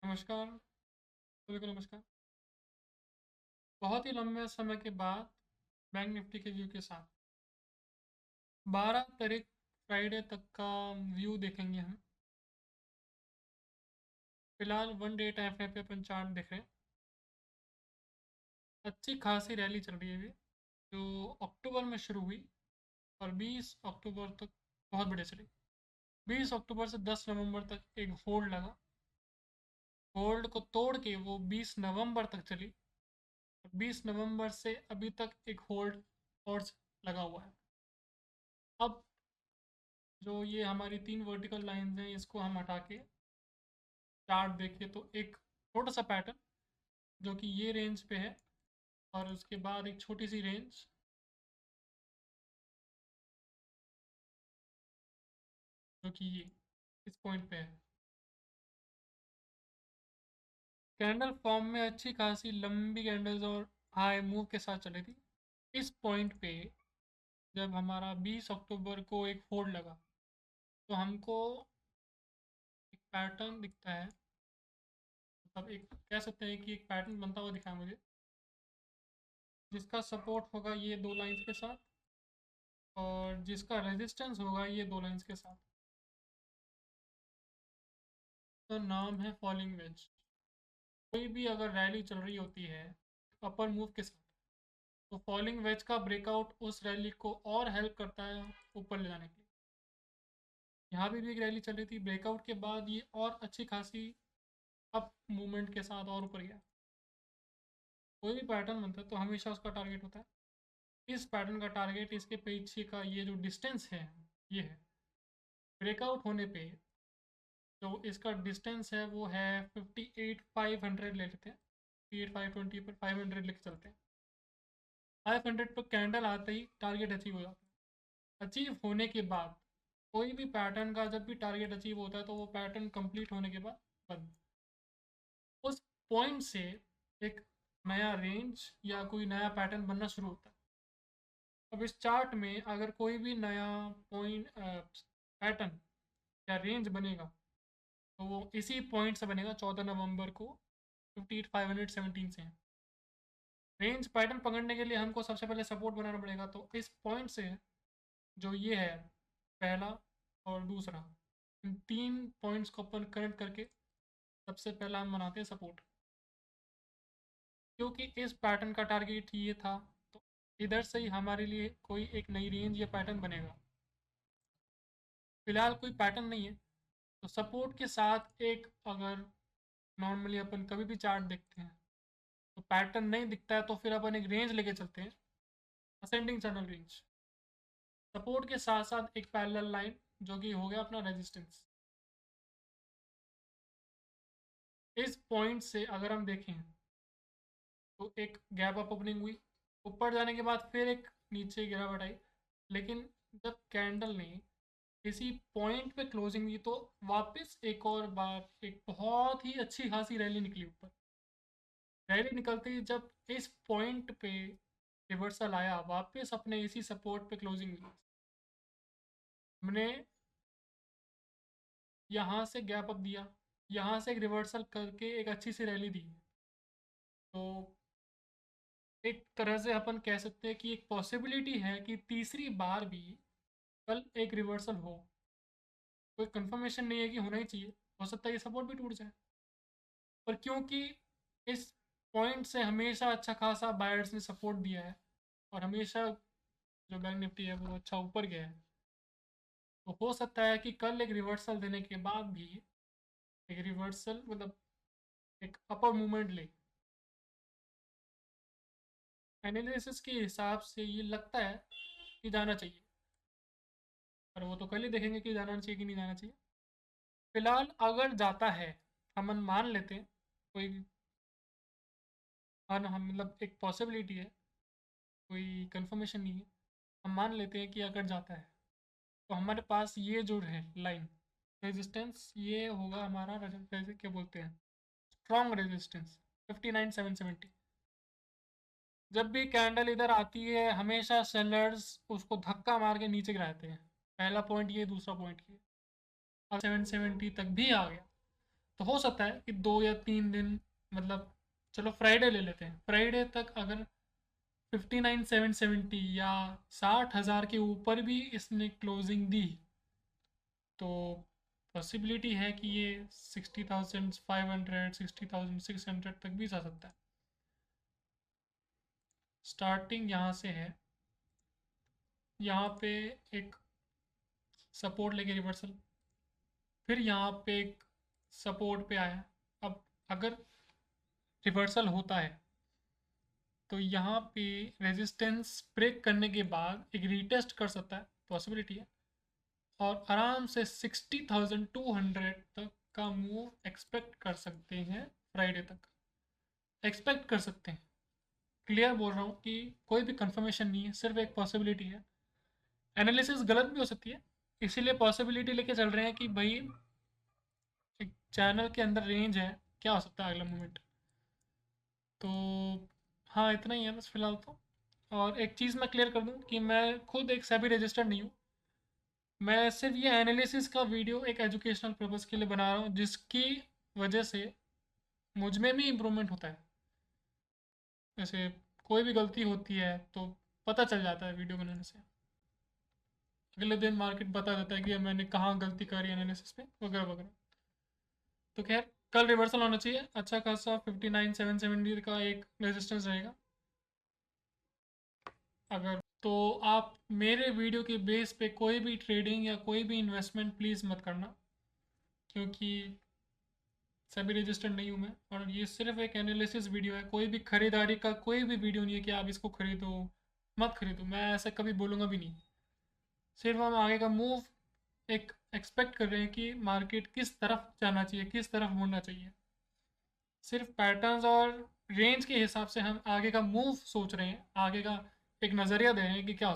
नमस्कार, सभी को नमस्कार। बहुत ही लंबे समय के बाद बैंक निफ्टी के व्यू के साथ 12 तारीख फ्राइडे तक का व्यू देखेंगे हम। फिलहाल वन डे टाइम फ्रेम पे अपन चार्ट देख रहे हैं। अच्छी खासी रैली चल रही है अभी, जो अक्टूबर में शुरू हुई और 20 अक्टूबर तक बहुत बढ़िया चली। 20 अक्टूबर से 10 नवंबर तक एक होल्ड लगा। होल्ड को तोड़ के वो 20 नवंबर तक चली और 20 नवंबर से अभी तक एक होल्ड और लगा हुआ है। अब जो ये हमारी 3 वर्टिकल लाइंस हैं, इसको हम हटा के चार्ट देखें तो एक छोटा सा पैटर्न जो कि ये रेंज पे है और उसके बाद एक छोटी सी रेंज जो कि ये इस पॉइंट पे है। कैंडल फॉर्म में अच्छी खासी लंबी कैंडल्स और हाई मूव के साथ चली थी। इस पॉइंट पे जब हमारा 20 अक्टूबर को एक होल्ड लगा तो हमको एक पैटर्न दिखता है, मतलब एक कह सकते हैं कि एक पैटर्न बनता हुआ दिखा मुझे, जिसका सपोर्ट होगा ये दो लाइंस के साथ और जिसका रेजिस्टेंस होगा ये दो लाइंस के साथ। तो नाम है फॉलिंग वेज। कोई भी अगर रैली चल रही होती है अपर मूव के साथ, तो फॉलिंग वेज का ब्रेकआउट उस रैली को और हेल्प करता है ऊपर ले जाने के लिए। यहाँ भी एक रैली चल रही थी, ब्रेकआउट के बाद ये और अच्छी खासी अप मूवमेंट के साथ और ऊपर गया। कोई भी पैटर्न बनता है तो हमेशा उसका टारगेट होता है। इस पैटर्न का टारगेट इसके पीछे का ये जो डिस्टेंस है ये है। ब्रेकआउट होने पे जो इसका डिस्टेंस है वो है 58,500 ले लेते हैं। 58,520 पर 500 लेके चलते हैं। 500 पर कैंडल आते ही टारगेट अचीव हो जाता है। अचीव होने के बाद कोई भी पैटर्न का जब भी टारगेट अचीव होता है तो वो पैटर्न कंप्लीट होने के बाद बंद। उस पॉइंट से एक नया रेंज या कोई नया पैटर्न बनना शुरू होता है। अब इस चार्ट में अगर कोई भी नया पॉइंट पैटर्न या रेंज बनेगा तो वो इसी पॉइंट से बनेगा। 14 नवंबर को 58,517 से है। रेंज पैटर्न पकड़ने के लिए हमको सबसे पहले सपोर्ट बनाना पड़ेगा, तो इस पॉइंट से जो ये है पहला और दूसरा, इन तीन पॉइंट्स को अपन कनेक्ट करके सबसे पहला हम बनाते हैं सपोर्ट। क्योंकि इस पैटर्न का टारगेट ये था तो इधर से ही हमारे लिए कोई एक नई रेंज या पैटर्न बनेगा। फिलहाल कोई पैटर्न नहीं है तो सपोर्ट के साथ एक अगर नॉर्मली अपन कभी भी चार्ट देखते हैं तो पैटर्न नहीं दिखता है तो फिर अपन एक रेंज लेके चलते हैं, असेंडिंग चैनल रेंज। सपोर्ट के साथ साथ एक पैरेलल लाइन जो कि हो गया अपना रेजिस्टेंस। इस पॉइंट से अगर हम देखें तो एक गैप अप ओपनिंग हुई, ऊपर जाने के बाद फिर एक नीचे गिरावट आई, लेकिन जब कैंडल ने इसी पॉइंट पे क्लोजिंग दी तो वापस एक और बार एक बहुत ही अच्छी खासी रैली निकली ऊपर। रैली निकलते ही जब इस पॉइंट पे रिवर्सल आया वापस अपने इसी सपोर्ट पे क्लोजिंग ली, हमने यहाँ से गैप अप दिया, यहाँ से एक रिवर्सल करके एक अच्छी सी रैली दी। तो एक तरह से अपन कह सकते हैं कि एक पॉसिबिलिटी है कि तीसरी बार भी कल एक रिवर्सल हो। कोई कंफर्मेशन नहीं है कि होना ही चाहिए, हो सकता है ये सपोर्ट भी टूट जाए, पर क्योंकि इस पॉइंट से हमेशा अच्छा खासा बायर्स ने सपोर्ट दिया है और हमेशा जो बैंक निफ्टी है वो अच्छा ऊपर गया है, तो हो सकता है कि कल एक रिवर्सल देने के बाद भी एक रिवर्सल मतलब एक अपर मूवमेंट ले। एनालिसिस के हिसाब से ये लगता है कि जाना चाहिए, पर वो तो कल ही देखेंगे कि जाना चाहिए कि नहीं जाना चाहिए। फिलहाल अगर जाता है, हम मान लेते हैं कोई हम मतलब एक पॉसिबिलिटी है, कोई कंफर्मेशन नहीं है, हम मान लेते हैं कि अगर जाता है तो हमारे पास ये जो है लाइन रेजिस्टेंस ये होगा हमारा क्या बोलते हैं स्ट्रॉन्ग रेजिस्टेंस 59,770। जब भी कैंडल इधर आती है हमेशा सेलर्स उसको धक्का मार के नीचे गिराते हैं। पहला पॉइंट ये, दूसरा पॉइंट ये। अब 770 तक भी आ गया तो हो सकता है कि 2 या 3 दिन, मतलब चलो फ्राइडे ले लेते हैं, फ्राइडे तक अगर 59,770 या 60,000 के ऊपर भी इसने क्लोजिंग दी, तो पॉसिबिलिटी है कि ये 60,500 60,600 तक भी जा सकता है। स्टार्टिंग यहाँ से है, यहाँ पे एक सपोर्ट लेके रिवर्सल, फिर यहाँ पे एक सपोर्ट पे आया। अब अगर रिवर्सल होता है तो यहाँ पे रेजिस्टेंस ब्रेक करने के बाद एक रीटेस्ट कर सकता है, पॉसिबिलिटी है, और आराम से 60,200 तक का मूव एक्सपेक्ट कर सकते हैं फ्राइडे तक, एक्सपेक्ट कर सकते हैं। क्लियर बोल रहा हूँ कि कोई भी कंफर्मेशन नहीं है, सिर्फ एक पॉसिबिलिटी है। एनालिसिस गलत भी हो सकती है, इसीलिए पॉसिबिलिटी लेके चल रहे हैं कि भाई एक चैनल के अंदर रेंज है, क्या हो सकता है अगला मोमेंट। तो हाँ, इतना ही है बस फिलहाल तो। और एक चीज़ मैं क्लियर कर दूँ कि मैं खुद एक सेबी रजिस्टर्ड नहीं हूँ, मैं सिर्फ ये एनालिसिस का वीडियो एक एजुकेशनल पर्पज़ के लिए बना रहा हूँ, जिसकी वजह से मुझ में भी इम्प्रूवमेंट होता है। जैसे कोई भी गलती होती है तो पता चल जाता है वीडियो बनाने से, अगले दिन मार्केट बता देता है कि मैंने कहाँ गलती करी एनालिसिस पे, वगैरह वगैरह। तो खैर, कल रिवर्सल होना चाहिए अच्छा खासा, 59,770 का एक रेजिस्टेंस रहेगा। अगर तो आप मेरे वीडियो के बेस पे कोई भी ट्रेडिंग या कोई भी इन्वेस्टमेंट प्लीज़ मत करना, क्योंकि सभी रजिस्टर्ड नहीं हूँ मैं, और ये सिर्फ एक एनालिसिस वीडियो है, कोई भी खरीदारी का कोई भी वीडियो नहीं है कि आप इसको खरीदो मत खरीदो, मैं ऐसा कभी बोलूँगा भी नहीं। सिर्फ हम आगे का मूव एक एक्सपेक्ट कर रहे हैं कि मार्केट किस तरफ जाना चाहिए, किस तरफ मुड़ना चाहिए। सिर्फ पैटर्न्स और रेंज के हिसाब से हम आगे का मूव सोच रहे हैं, आगे का एक नज़रिया दे रहे हैं कि क्या हो